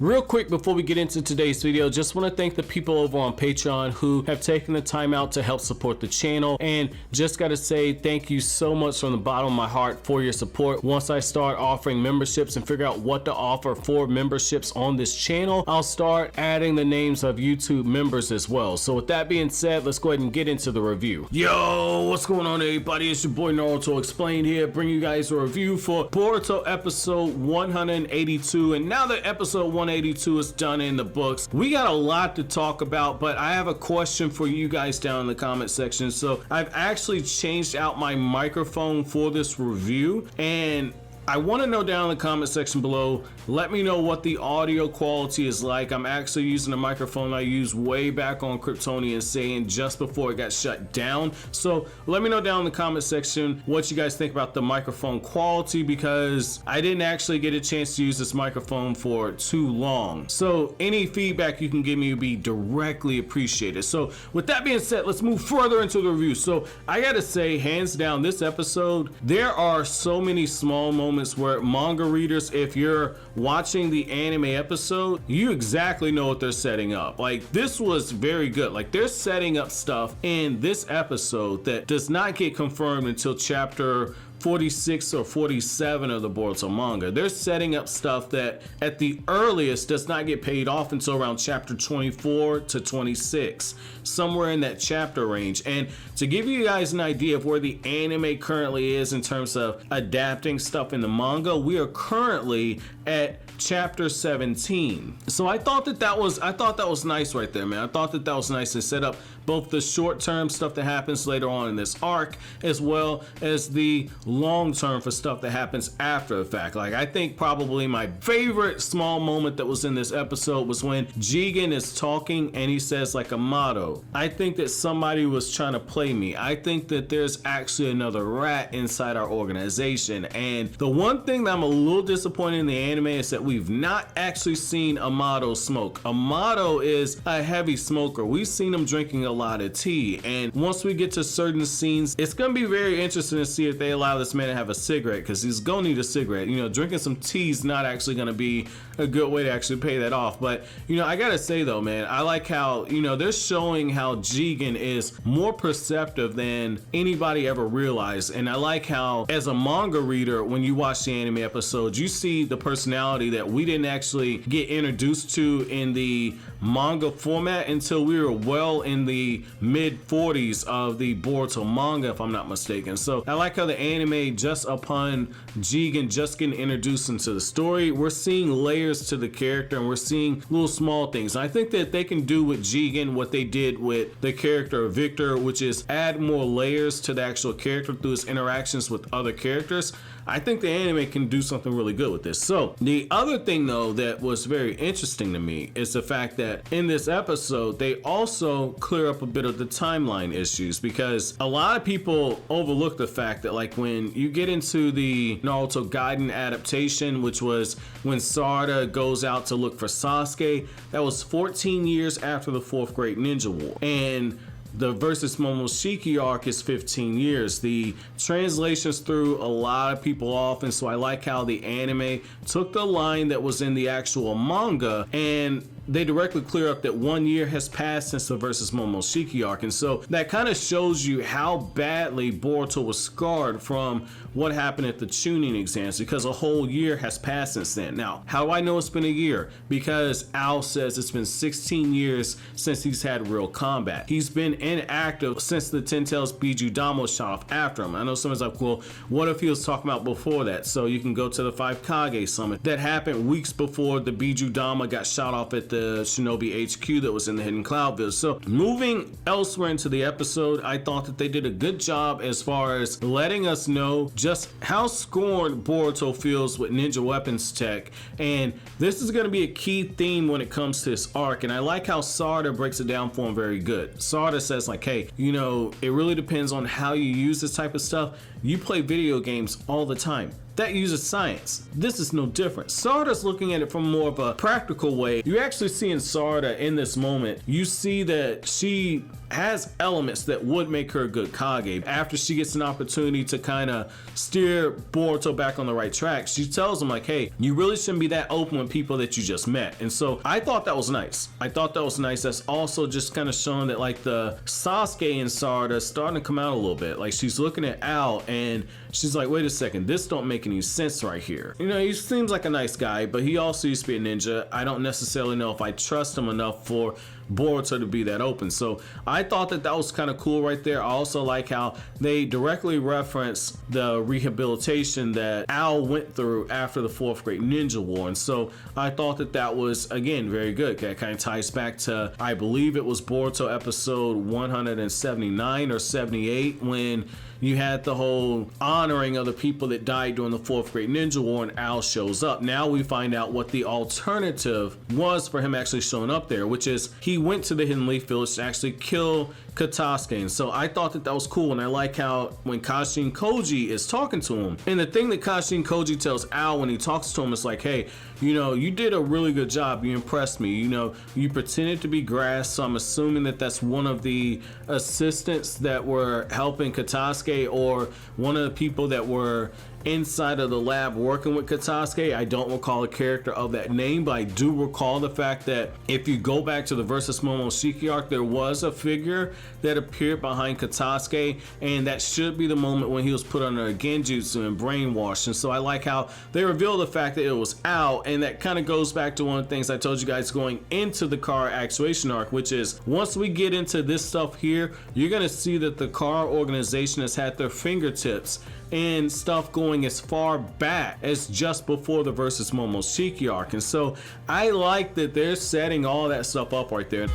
Real quick before we get into today's video, just want to thank the people over on Patreon who have taken the time out to help support the channel, and just got to say thank you so much from the bottom of my heart for your support. Once I start offering memberships and figure out what to offer for memberships on this channel, I'll start adding the names of YouTube members as well. So with that being said, let's go ahead and get into the review. Yo, what's going on everybody? It's your boy Naruto Explained here, bringing you guys a review for Boruto episode 182. And now that episode 182 is done in the books, we got a lot to talk about, but I have a question for you guys down in the comment section. So I've actually changed out my microphone for this review, and I want to know down in the comment section below, let me know what the audio quality is like. I'm actually using a microphone I used way back on Kryptonian Saiyan just before it got shut down. So let me know down in the comment section what you guys think about the microphone quality, because I didn't actually get a chance to use this microphone for too long. So any feedback you can give me would be directly appreciated. So with that being said, let's move further into the review. So I gotta say, hands down, this episode, there are so many small moments where manga readers, if you're watching the anime episode, you exactly know what they're setting up. Like, this was very good. Like, they're setting up stuff in this episode that does not get confirmed until chapter 46 or 47 of the Boruto manga. They're setting up stuff that at the earliest does not get paid off until around chapter 24 to 26, somewhere in that chapter range. And to give you guys an idea of where the anime currently is in terms of adapting stuff in the manga, we are currently at chapter 17. So I thought that was nice right there, man. I thought that was nice to set up both the short-term stuff that happens later on in this arc, as well as the long-term for stuff that happens after the fact. Like, I think probably my favorite small moment that was in this episode was when Jigen is talking and he says like a motto, I think that somebody was trying to play me. I think that there's actually another rat inside our organization. And the one thing that I'm a little disappointed in the anime is that we've not actually seen Amato smoke. Amato is a heavy smoker. We've seen him drinking a lot of tea, and once we get to certain scenes, it's gonna be very interesting to see if they allow this man to have a cigarette, because he's gonna need a cigarette. You know, drinking some tea is not actually gonna be a good way to actually pay that off. But you know, I gotta say though, man, I like how, you know, they're showing how Jigen is more perceptive than anybody ever realized. And I like how, as a manga reader, when you watch the anime episodes, you see the personality that we didn't actually get introduced to in the manga format until we were well in the mid 40s of the Boruto manga, if I'm not mistaken. So I like how the anime, just upon Jigen just getting introduced into the story, we're seeing layers to the character, and we're seeing little small things. And I think that they can do with Jigen what they did with the character of Victor, which is add more layers to the actual character through his interactions with other characters. I think the anime can do something really good with this. So the other thing though that was very interesting to me is the fact that in this episode they also clear up a bit of the timeline issues, because a lot of people overlook the fact that, like, when you get into the Naruto Gaiden adaptation, which was when Sarada goes out to look for Sasuke, that was 14 years after the Fourth Great Ninja War, and the versus Momoshiki arc is 15 years. The translations threw a lot of people off, and so I like how the anime took the line that was in the actual manga and they directly clear up that 1 year has passed since the versus Momoshiki arc. And so that kind of shows you how badly Boruto was scarred from what happened at the Chunin Exams, because a whole year has passed since then. Now, how do I know it's been a year? Because Al says it's been 16 years since he's had real combat. He's been inactive since the Ten Tails Bijudama shot off after him. I know someone's like, well, what if he was talking about before that? So you can go to the 5 Kage summit that happened weeks before the Bijudama got shot off at the Shinobi HQ that was in the Hidden Cloud Village. So moving elsewhere into the episode, I thought that they did a good job as far as letting us know just how scorned Boruto feels with ninja weapons tech, and this is going to be a key theme when it comes to this arc. And I like how Sarada breaks it down for him very good. Sarada says like, hey, you know, it really depends on how you use this type of stuff. You play video games all the time. that uses science. This is no different. Sarada's looking at it from more of a practical way. You actually see in Sarada in this moment, you see that she has elements that would make her a good Kage. After she gets an opportunity to kind of steer Boruto back on the right track, she tells him like, hey, you really shouldn't be that open with people that you just met. And so I thought that was nice. I thought that was nice. That's also just kind of showing that like the Sasuke in Sarada is starting to come out a little bit. Like she's looking at Ao and she's like, wait a second, this don't make any sense right here. You know, he seems like a nice guy, but he also used to be a ninja. I don't necessarily know if I trust him enough for Boruto to be that open. So I thought that that was kind of cool right there. I also like how they directly reference the rehabilitation that Ao went through after the 4th Great Ninja War. And so I thought that that was, again, very good. That kind of ties back to, I believe it was Boruto episode 179 or 78 when you had the whole honoring of the people that died during the 4th Great Ninja War and Ao shows up. Now we find out what the alternative was for him actually showing up there, which is he went to the Hidden Leaf Village to actually kill Katasuke. And so I thought that that was cool, and I like how when Kashin Koji is talking to him, and the thing that Kashin Koji tells Ao when he talks to him is like, hey, you know, you did a really good job, you impressed me, you know, you pretended to be grass, so I'm assuming that that's one of the assistants that were helping Katasuke or one of the people that were inside of the lab working with Katasuke. I don't recall a character of that name, but I do recall the fact that if you go back to the Versus Momoshiki arc, there was a figure that appeared behind Katasuke, and that should be the moment when he was put under a genjutsu and brainwashed. And so I like how they reveal the fact that it was Ao, and that kind of goes back to one of the things I told you guys going into the car actuation arc, which is once we get into this stuff here, you're gonna see that the car organization has had their fingertips and stuff going as far back as just before the Versus Momoshiki arc. And so I like that they're setting all that stuff up right there.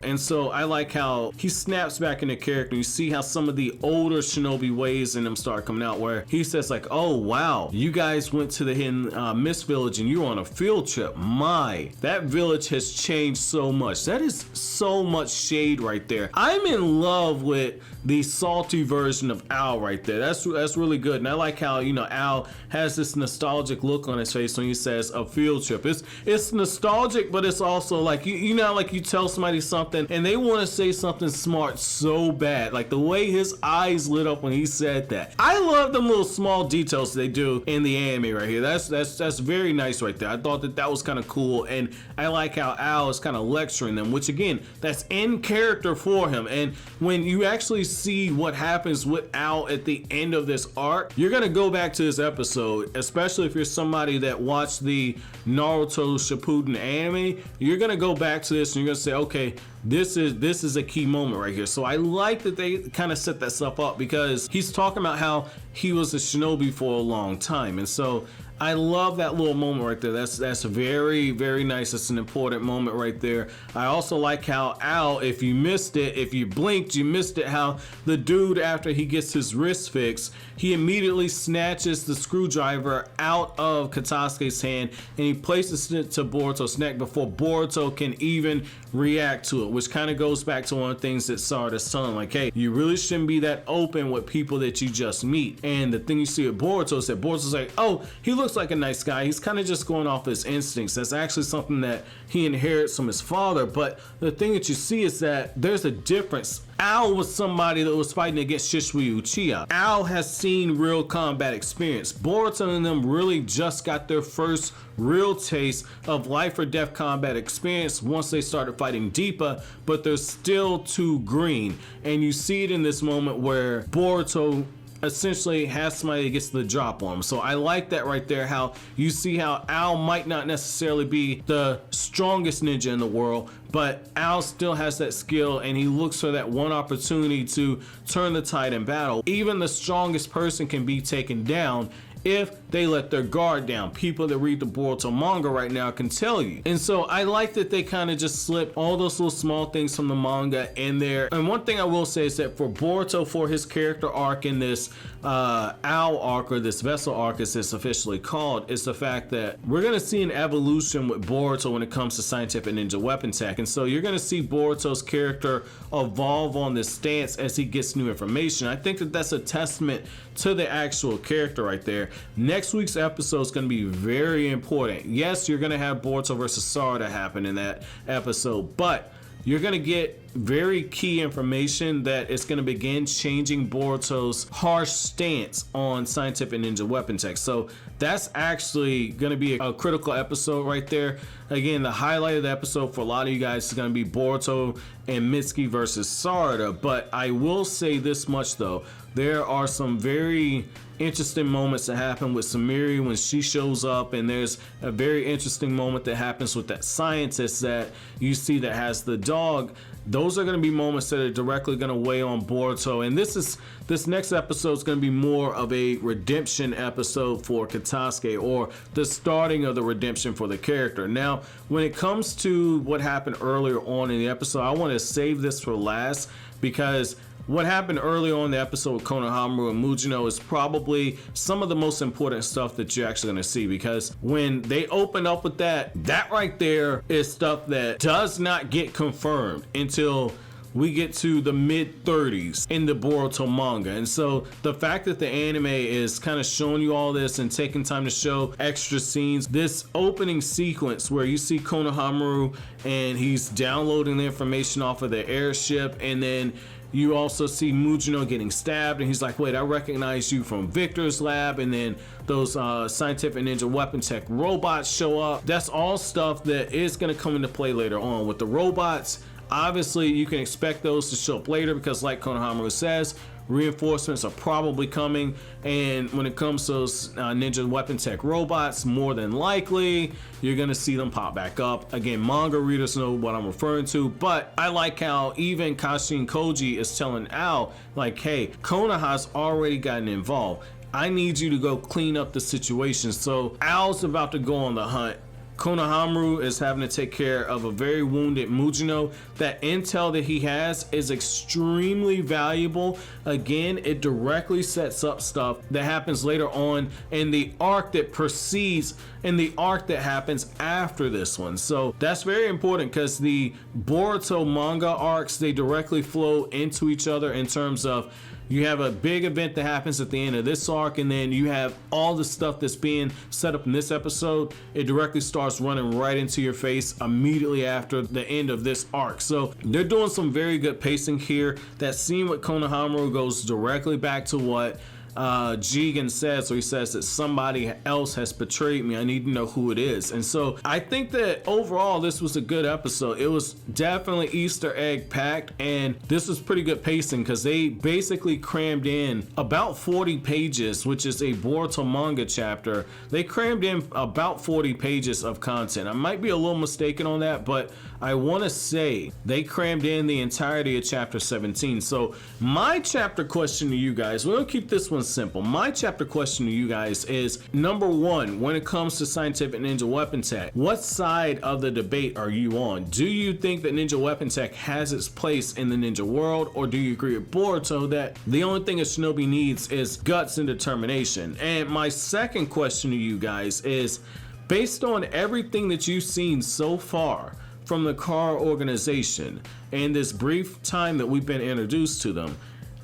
And so I like how he snaps back into character. You see how some of the older shinobi ways in him start coming out, where he says like, oh wow, you guys went to the Hidden Mist Village and you were on a field trip. My, that village has changed so much. That is so much shade right there. I'm in love with the salty version of Ao right there. That's really good. And I like how, you know, Ao has this nostalgic look on his face when he says a field trip. It's nostalgic, but it's also like, you know, like you tell somebody something and they want to say something smart so bad. Like the way his eyes lit up when he said that. I love them little small details they do in the anime right here. That's very nice right there. I thought that that was kind of cool, and I like how Ao is kind of lecturing them, which again, that's in character for him. And when you actually see what happens with Ao at the end of this arc, you're gonna go back to this episode, especially if you're somebody that watched the Naruto Shippuden anime. You're gonna go back to this and you're gonna say, okay, this is a key moment right here. So I like that they kind of set that stuff up, because he's talking about how he was a shinobi for a long time, and so I love that little moment right there. That's very, very nice. It's an important moment right there. I also like how Ao, if you missed it, if you blinked, you missed it, how the dude, after he gets his wrist fixed, he immediately snatches the screwdriver out of Katasuke's hand and he places it to Boruto's neck before Boruto can even react to it, which kind of goes back to one of the things that Sarada's telling, like, hey, you really shouldn't be that open with people that you just meet. And the thing you see with Boruto is that Boruto's like, oh, he looks like a nice guy. He's kind of just going off his instincts. That's actually something that he inherits from his father. But the thing that you see is that there's a difference. Ao was somebody that was fighting against Shisui Uchiha. Ao has seen real combat experience. Boruto and them really just got their first real taste of life or death combat experience once they started fighting Deepa, but they're still too green. And you see it in this moment where Boruto essentially has somebody that gets the drop on him. So I like that right there, how you see how Ao might not necessarily be the strongest ninja in the world, but Al still has that skill, and he looks for that one opportunity to turn the tide in battle. Even the strongest person can be taken down if they let their guard down. People that read the Boruto manga right now can tell you. And so I like that they kind of just slip all those little small things from the manga in there. And one thing I will say is that for Boruto, for his character arc in this Owl arc, or this Vessel arc as it's officially called, is the fact that we're going to see an evolution with Boruto when it comes to scientific ninja weapon tech. And so you're going to see Boruto's character evolve on this stance as he gets new information. I think that that's a testament to the actual character right there. Next week's episode is going to be very important. Yes, you're going to have Boruto versus Sarada happen in that episode, but you're going to get very key information that is going to begin changing Boruto's harsh stance on scientific ninja weapon tech. So that's actually going to be a critical episode right there. Again, the highlight of the episode for a lot of you guys is going to be Boruto and Mitsuki versus Sarada. But I will say this much though, there are some very interesting moments that happen with Samiri when she shows up, and there's a very interesting moment that happens with that scientist that you see that has the dog. Those are going to be moments that are directly going to weigh on Boruto, and this next episode is going to be more of a redemption episode for Katasuke, or the starting of the redemption for the character. Now, when it comes to what happened earlier on in the episode, I want to save this for last, because what happened early on in the episode with Konohamaru and Mujino is probably some of the most important stuff that you're actually going to see, because when they open up with that right there is stuff that does not get confirmed until we get to the mid-30s in the Boruto manga. And so the fact that the anime is kind of showing you all this and taking time to show extra scenes, this opening sequence where you see Konohamaru and he's downloading the information off of the airship, and then you also see Mujino getting stabbed, and he's like, wait, I recognize you from Victor's lab, and then those scientific ninja weapon tech robots show up. That's all stuff that is going to come into play later on. With the robots, obviously you can expect those to show up later, because like Konohamaru says, reinforcements are probably coming. And when it comes to those ninja weapon tech robots, more than likely you're gonna see them pop back up. Again, manga readers know what I'm referring to, but I like how even Kashin Koji is telling Al, like, hey, Konoha's already gotten involved, I need you to go clean up the situation. So Al's about to go on the hunt. Konohamaru is having to take care of a very wounded Mujino. That intel that he has is extremely valuable. Again, it directly sets up stuff that happens later on in the arc that precedes, in the arc that happens after this one. So that's very important, because the Boruto manga arcs, they directly flow into each other in terms of you have a big event that happens at the end of this arc, and then you have all the stuff that's being set up in this episode. It directly starts running right into your face immediately after the end of this arc. So they're doing some very good pacing here. That scene with Konohamaru goes directly back to what Jigen says, so he says that somebody else has betrayed me, I need to know who it is. And so I think that overall this was a good episode. It was definitely Easter egg packed, and this was pretty good pacing, because they basically crammed in about 40 pages, which is a Boruto manga chapter. They crammed in about 40 pages of content. I might be a little mistaken on that, but I want to say they crammed in the entirety of chapter 17. So my chapter question to you guys, we're gonna keep this one simple. My chapter question to you guys is, number one, when it comes to scientific ninja weapon tech, what side of the debate are you on? Do you think that ninja weapon tech has its place in the ninja world, or do you agree with Boruto that the only thing a shinobi needs is guts and determination? And my second question to you guys is, based on everything that you've seen so far from the Car organization and this brief time that we've been introduced to them,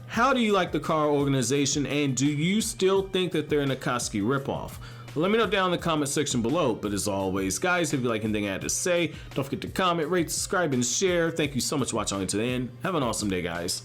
how do you like the Car organization, and do you still think that they're an Akatsuki ripoff? Let me know down in the comment section below. But as always, guys, if you like anything I had to say, don't forget to comment, rate, subscribe, and share. Thank you so much for watching until the end. Have an awesome day, guys.